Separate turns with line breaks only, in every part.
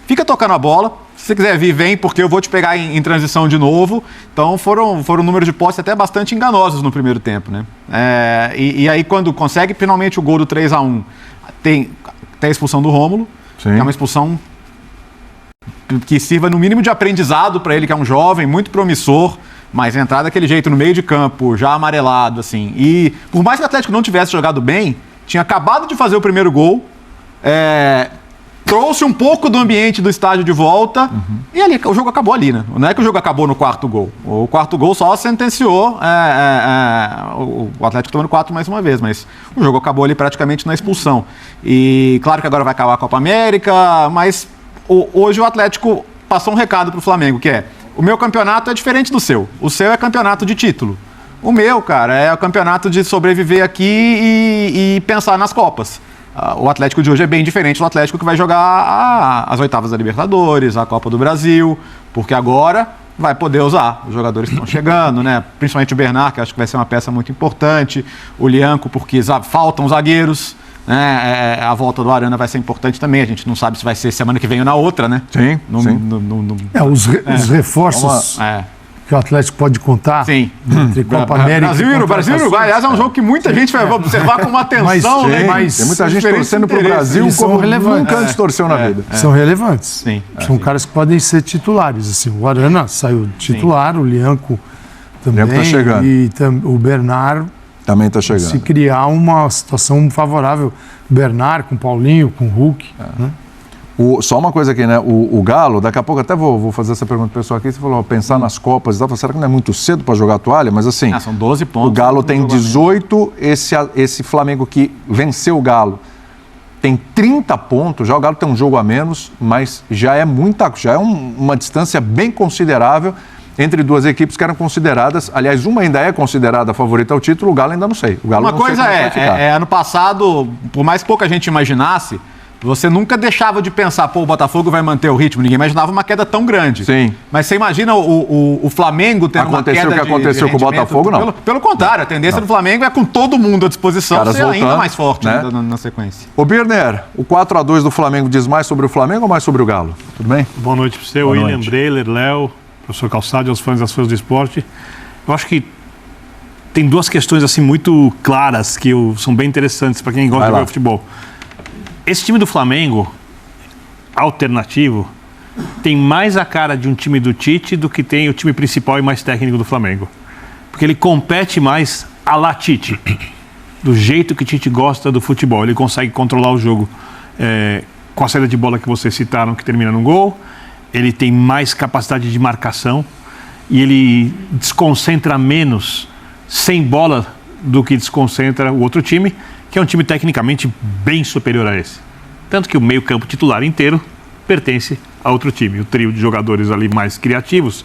fica tocando a bola. Se você quiser vir, vem, porque eu vou te pegar em transição de novo. Então foram números de posse até bastante enganosos no primeiro tempo, né? E aí quando consegue finalmente o gol do 3-1, tem a expulsão do Rômulo, que é uma expulsão que sirva no mínimo de aprendizado para ele, que é um jovem muito promissor, mas entrar daquele jeito no meio de campo, já amarelado, assim. E por mais que o Atlético não tivesse jogado bem, tinha acabado de fazer o primeiro gol, trouxe um pouco do ambiente do estádio de volta, e ali o jogo acabou ali, né? Não é que o jogo acabou no quarto gol. O quarto gol só sentenciou o Atlético tomando 4 mais uma vez, mas o jogo acabou ali praticamente na expulsão. E claro que agora vai acabar a Copa América, mas hoje o Atlético passou um recado pro Flamengo, que é: o meu campeonato é diferente do seu. O seu é campeonato de título. O meu, cara, é o campeonato de sobreviver aqui e pensar nas Copas. O Atlético de hoje é bem diferente do Atlético que vai jogar as oitavas da Libertadores, a Copa do Brasil, porque agora vai poder usar. Os jogadores estão chegando, né? Principalmente o Bernard, que acho que vai ser uma peça muito importante. O Lianco, porque faltam zagueiros. A volta do Arana vai ser importante também. A gente não sabe se vai ser semana que vem ou na outra, né?
Sim.
Os reforços que o Atlético pode contar entre Copa América
Brasil e Uruguai. Aliás, é um jogo que muita gente vai observar com uma atenção, né?
Tem muita gente torcendo para o Brasil como nunca antes torceu na vida.
São relevantes. São caras que podem ser titulares. Assim, o Arana saiu titular, o Lianco também.
O Lianco tá chegando.
E o Bernard
também está chegando.
Se criar uma situação favorável, o Bernard com o Paulinho, com o Hulk. Né?
Só uma coisa aqui, né? O Galo, daqui a pouco até vou fazer essa pergunta pro pessoal aqui. Você falou, pensar nas Copas e tal. Será que não é muito cedo para jogar a toalha? Mas assim,
são 12 pontos.
O Galo tem 18, esse Flamengo que venceu o Galo tem 30 pontos. Já o Galo tem um jogo a menos, mas já é uma distância bem considerável entre duas equipes que eram consideradas, aliás, uma ainda é considerada a favorita ao título, o Galo ainda não sei. O Galo
uma coisa ano passado, por mais pouca gente imaginasse, você nunca deixava de pensar, o Botafogo vai manter o ritmo. Ninguém imaginava uma queda tão grande.
Sim.
Mas você imagina o Flamengo tendo uma queda
o que aconteceu com o Botafogo, não.
Pelo contrário, a tendência do Flamengo é com todo mundo à disposição ser ainda mais forte, né? na sequência.
Ô Birner, o 4-2 do Flamengo diz mais sobre o Flamengo ou mais sobre o Galo? Tudo bem?
Boa noite para você, William, Breler, Léo, professor Calçado e aos fãs das fãs do esporte. Eu acho que tem duas questões assim muito claras que são bem interessantes para quem gosta de ver futebol. Esse time do Flamengo, alternativo, tem mais a cara de um time do Tite do que tem o time principal e mais técnico do Flamengo. Porque ele compete mais à la Tite, do jeito que Tite gosta do futebol. Ele consegue controlar o jogo com a saída de bola que vocês citaram, que termina no gol. Ele tem mais capacidade de marcação e ele desconcentra menos sem bola do que desconcentra o outro time, que é um time tecnicamente bem superior a esse. Tanto que o meio-campo titular inteiro pertence a outro time. O trio de jogadores ali mais criativos,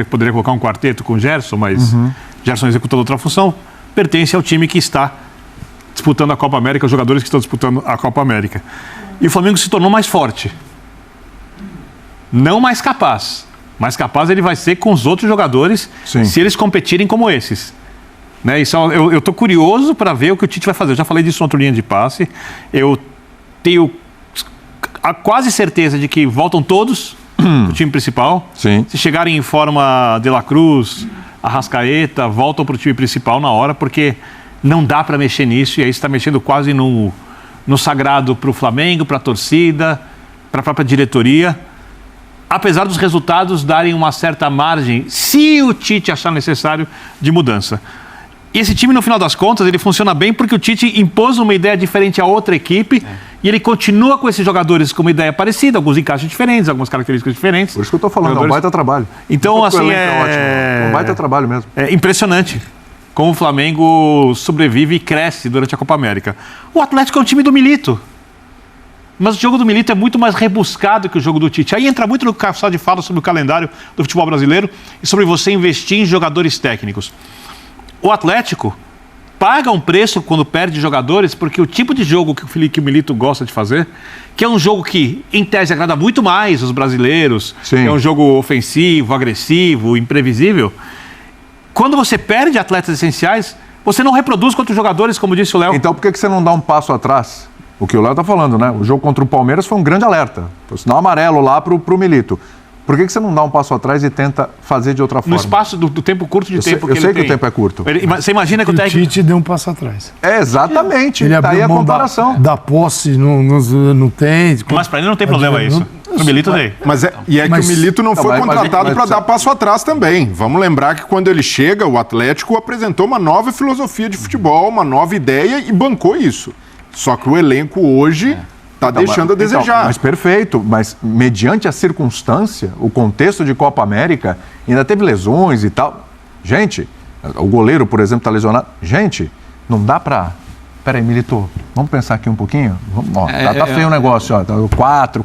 poderia colocar um quarteto com o Gerson, mas Gerson executando outra função, pertence ao time que está disputando a Copa América, os jogadores que estão disputando a Copa América. E o Flamengo se tornou mais forte. Não mais capaz. Mais capaz ele vai ser com os outros jogadores, se eles competirem como esses. Né? Isso, eu estou curioso para ver o que o Tite vai fazer. Eu já falei disso na outra linha de passe. Eu tenho a quase certeza de que voltam todos o time principal.
Sim.
Se chegarem em forma De La Cruz, Arrascaeta, voltam para o time principal na hora, porque não dá para mexer nisso. E aí você está mexendo quase no sagrado para o Flamengo, para a torcida, para a própria diretoria. Apesar dos resultados darem uma certa margem, se o Tite achar necessário, de mudança. E esse time, no final das contas, ele funciona bem porque o Tite impôs uma ideia diferente a outra equipe e ele continua com esses jogadores com uma ideia parecida, alguns encaixes diferentes, algumas características diferentes.
Por isso que eu estou falando, é um baita trabalho.
Então, assim,
é um baita trabalho mesmo.
É impressionante como o Flamengo sobrevive e cresce durante a Copa América. O Atlético é um time do Milito. Mas o jogo do Milito é muito mais rebuscado que o jogo do Tite. Aí entra muito no que o Calçado fala sobre o calendário do futebol brasileiro e sobre você investir em jogadores técnicos. O Atlético paga um preço quando perde jogadores porque o tipo de jogo que o Milito gosta de fazer, que é um jogo que, em tese, agrada muito mais os brasileiros, é um jogo ofensivo, agressivo, imprevisível. Quando você perde atletas essenciais, você não reproduz contra os jogadores, como disse o Léo.
Então por que você não dá um passo atrás o que o Léo está falando, né? O jogo contra o Palmeiras foi um grande alerta. Foi sinal amarelo lá pro Milito. Por que você não dá um passo atrás e tenta fazer de outra forma?
No espaço do tempo curto de tempo que ele tem.
Eu sei que o tempo é curto.
Você imagina que o técnico...
O Tite deu um passo atrás.
Exatamente.
Ele
Tá aí
abriu
a
mão
comparação.
da posse, não tem...
Mas para ele não tem problema isso. O Milito tem.
Que o Milito não foi contratado para dar passo atrás também. Vamos lembrar que quando ele chega, o Atlético apresentou uma nova filosofia de futebol, uma nova ideia e bancou isso. Só que o elenco hoje... Está deixando a desejar.
Mas perfeito, mas mediante a circunstância, o contexto de Copa América, ainda teve lesões e tal. Gente, o goleiro, por exemplo, está lesionado. Gente, não dá para... Peraí, Milito, vamos pensar aqui um pouquinho? Tá feio o negócio, ó. 4.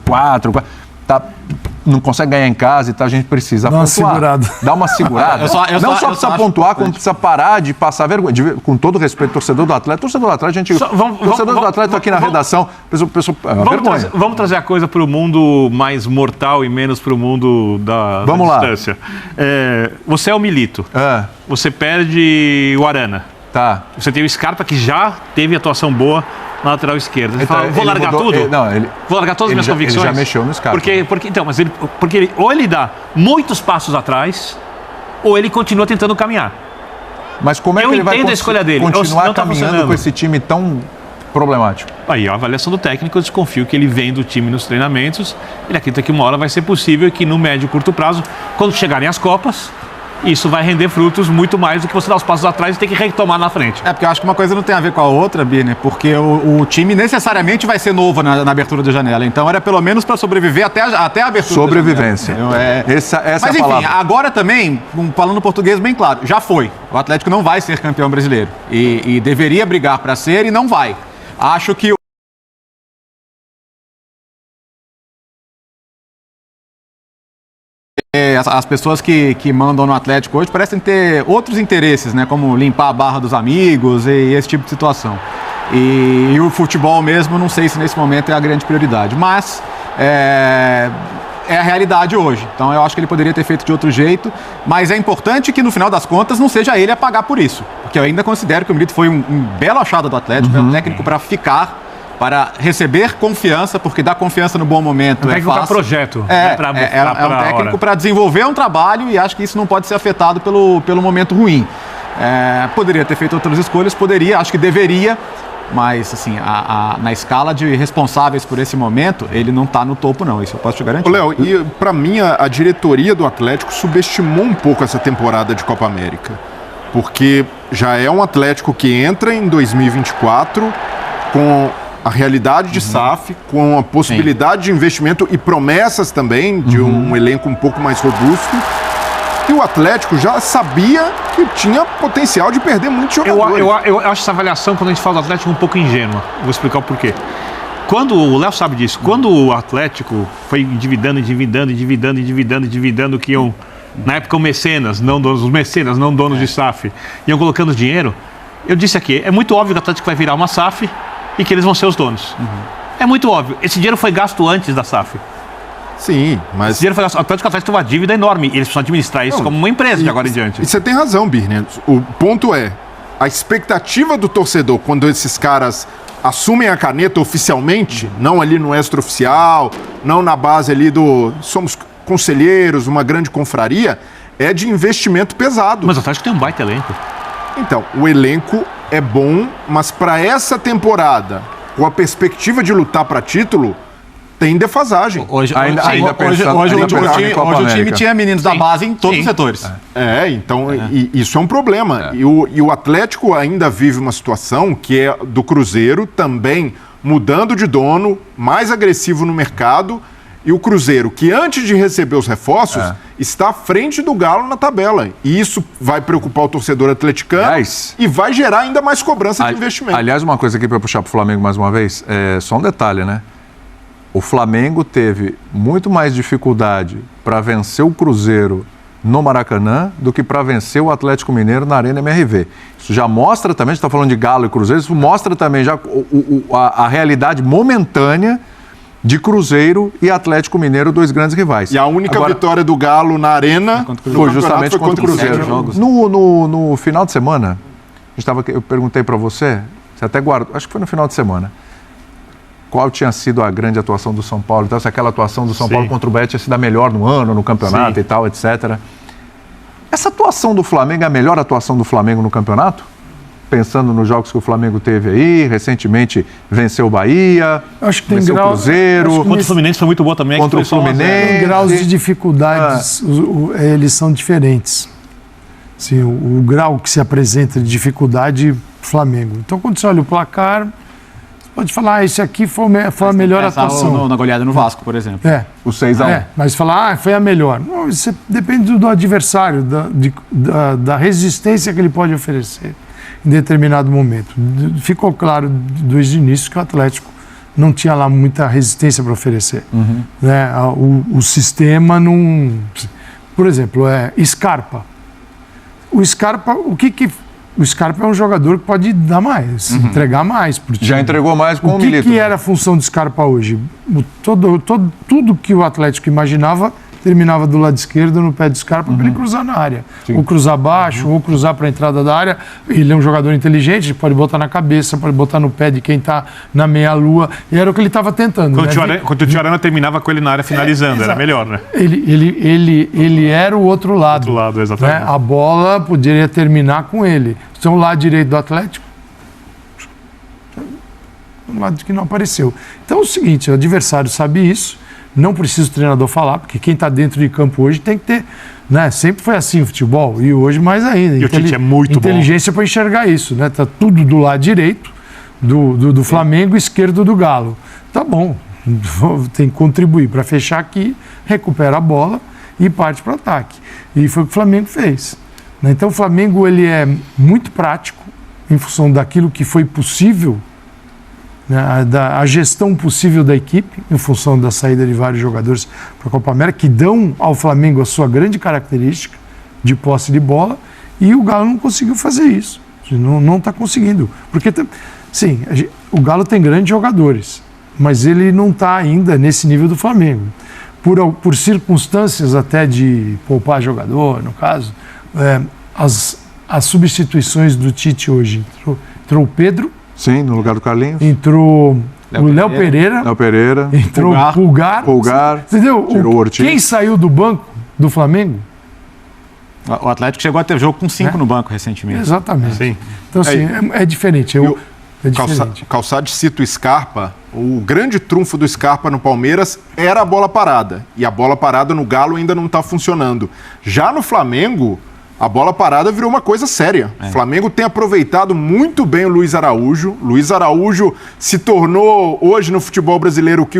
Não consegue ganhar em casa e tal, a gente precisa
Dá uma
pontuar.
segurada.
Dá uma segurada. Não só precisa pontuar, como precisa parar de passar vergonha. Com todo respeito, torcedor do Atlético, a gente... Torcedor do Atlético aqui na redação,
vamos trazer a coisa para o mundo mais mortal e menos para o mundo da distância. Você é o Milito. Você perde o Arana.
Tá.
Você tem o Scarpa, que já teve atuação boa na lateral esquerda. Você fala, vou largar tudo? Vou largar todas as minhas convicções?
Ele já mexeu no Scarpa.
Porque ou ele dá muitos passos atrás, ou ele continua tentando caminhar.
Mas como é que ele vai continuar
tá
caminhando com esse time tão problemático?
Aí, a avaliação do técnico, eu desconfio que ele vem do time nos treinamentos, ele acredita que uma hora vai ser possível e que no médio e curto prazo, quando chegarem as Copas, isso vai render frutos muito mais do que você dar os passos atrás e ter que retomar na frente.
Porque eu acho que uma coisa não tem a ver com a outra, Birner, porque o time necessariamente vai ser novo na abertura da janela. Então era pelo menos para sobreviver até a abertura
Sobrevivência.
da janela.
Essa
Mas
é a
enfim,
palavra.
agora também, falando português bem claro, já foi. O Atlético não vai ser campeão brasileiro. E deveria brigar para ser e não vai. Acho que as pessoas que mandam no Atlético hoje parecem ter outros interesses, né? Como limpar a barra dos amigos e esse tipo de situação. E o futebol mesmo, não sei se nesse momento é a grande prioridade. Mas é a realidade hoje. Então eu acho que ele poderia ter feito de outro jeito. Mas é importante que no final das contas não seja ele a pagar por isso. Porque eu ainda considero que o Milito foi um belo achado do Atlético. É um técnico para ficar, para receber confiança, porque dar confiança no bom momento é fácil.
Para projeto.
É um técnico para desenvolver um trabalho e acho que isso não pode ser afetado pelo momento ruim. Poderia ter feito outras escolhas, acho que deveria, mas assim, na escala de responsáveis por esse momento, ele não está no topo não, isso eu posso te garantir.
Léo, e para mim a diretoria do Atlético subestimou um pouco essa temporada de Copa América, porque já é um Atlético que entra em 2024 com a realidade de SAF, com a possibilidade de investimento e promessas também de um elenco um pouco mais robusto. E o Atlético já sabia que tinha potencial de perder muitos jogadores.
Eu acho essa avaliação, quando a gente fala do Atlético, um pouco ingênua. Vou explicar o porquê. Quando o Léo sabe disso, quando o Atlético foi endividando, que iam, na época, os mecenas, não donos de SAF, iam colocando dinheiro, eu disse aqui, é muito óbvio que o Atlético vai virar uma SAF e que eles vão ser os donos. É muito óbvio. Esse dinheiro foi gasto antes da SAF.
Sim, mas...
Esse dinheiro foi gasto. O Atlético tem uma dívida enorme. E eles precisam administrar isso como uma empresa de agora em diante.
E você tem razão, Birner. O ponto é, a expectativa do torcedor, quando esses caras assumem a caneta oficialmente, não ali no extraoficial, não na base ali somos conselheiros, uma grande confraria, é de investimento pesado.
Mas o Atlético tem um baita elenco.
Então, o elenco é bom, mas para essa temporada, com a perspectiva de lutar para título, tem defasagem.
Hoje o time tinha meninos da base em todos os setores.
E isso é um problema. E o Atlético ainda vive uma situação que é do Cruzeiro, também mudando de dono, mais agressivo no mercado. E o Cruzeiro, que antes de receber os reforços, está à frente do Galo na tabela. E isso vai preocupar o torcedor atleticano e vai gerar ainda mais cobrança de investimento.
Aliás, uma coisa aqui para puxar para o Flamengo mais uma vez, só um detalhe, né? O Flamengo teve muito mais dificuldade para vencer o Cruzeiro no Maracanã do que para vencer o Atlético Mineiro na Arena MRV. Isso já mostra também, a gente está falando de Galo e Cruzeiro, isso mostra também já a realidade momentânea de Cruzeiro e Atlético Mineiro, dois grandes rivais.
E a única vitória do Galo na Arena
foi justamente contra o Cruzeiro. No final de semana, eu perguntei para você até guardou, acho que foi no final de semana, qual tinha sido a grande atuação do São Paulo. Então, se aquela atuação do São Paulo contra o Bahia tinha sido a melhor no ano, no campeonato e tal, etc. Essa atuação do Flamengo é a melhor atuação do Flamengo no campeonato? Pensando nos jogos que o Flamengo teve aí, recentemente venceu o Bahia,
acho que tem
venceu o Cruzeiro.
Contra o Fluminense foi muito boa também.
Contra o Fluminense.
Tem graus de dificuldades, eles são diferentes. Assim, o grau que se apresenta de dificuldade, Flamengo. Então, quando você olha o placar, você pode falar, esse aqui foi a melhor atuação.
Na goleada no Vasco, por exemplo.
O 6-1.
Mas falar, foi a melhor. Não, isso depende do adversário, da resistência que ele pode oferecer em determinado momento. Ficou claro desde o início que o Atlético não tinha lá muita resistência para oferecer. Né? O sistema não... Por exemplo, Scarpa. O Scarpa, o Scarpa é um jogador que pode dar mais, entregar mais pro time.
Já entregou mais com o Milito.
O que era a função do Scarpa hoje? Tudo que o Atlético imaginava terminava do lado esquerdo, no pé do Scarpa, para ele cruzar na área. Sim. Ou cruzar baixo, ou cruzar para a entrada da área. Ele é um jogador inteligente, pode botar na cabeça, pode botar no pé de quem está na meia-lua. E era o que ele estava tentando.
Quando o Tiarana terminava com ele na área finalizando, era melhor, né?
Ele era o outro lado.
Outro lado, exatamente.
Né? A bola poderia terminar com ele. Então, o lado direito do Atlético, um lado que não apareceu. Então, é o seguinte, o adversário sabe isso. Não precisa o treinador falar, porque quem está dentro de campo hoje tem que ter, né? Sempre foi assim o futebol, e hoje mais ainda.
E o Tite é muito
inteligência para enxergar isso, né? Tá tudo do lado direito do Flamengo, esquerdo do Galo. Tá bom, tem que contribuir para fechar aqui, recupera a bola e parte para o ataque. E foi o que o Flamengo fez. Né? Então o Flamengo ele é muito prático em função daquilo que foi possível, a gestão possível da equipe, em função da saída de vários jogadores para a Copa América, que dão ao Flamengo a sua grande característica de posse de bola, e o Galo não conseguiu fazer isso. Não está conseguindo. Porque, sim, o Galo tem grandes jogadores, mas ele não está ainda nesse nível do Flamengo. Por circunstâncias até de poupar jogador, no caso, as substituições do Tite hoje, entrou o Pedro.
Sim, no lugar do Carlinhos.
Entrou o Léo Pereira. Entrou o Pulgar. Entendeu?
Tirou o Ortiz.
Quem saiu do banco do Flamengo?
O Atlético chegou a ter jogo com 5 no banco recentemente.
Exatamente.
Sim.
Então, assim, é diferente.
Calçade cita o Scarpa. O grande trunfo do Scarpa no Palmeiras era a bola parada. E a bola parada no Galo ainda não está funcionando. Já no Flamengo, a bola parada virou uma coisa séria. O Flamengo tem aproveitado muito bem o Luiz Araújo. Luiz Araújo se tornou hoje no futebol brasileiro o que o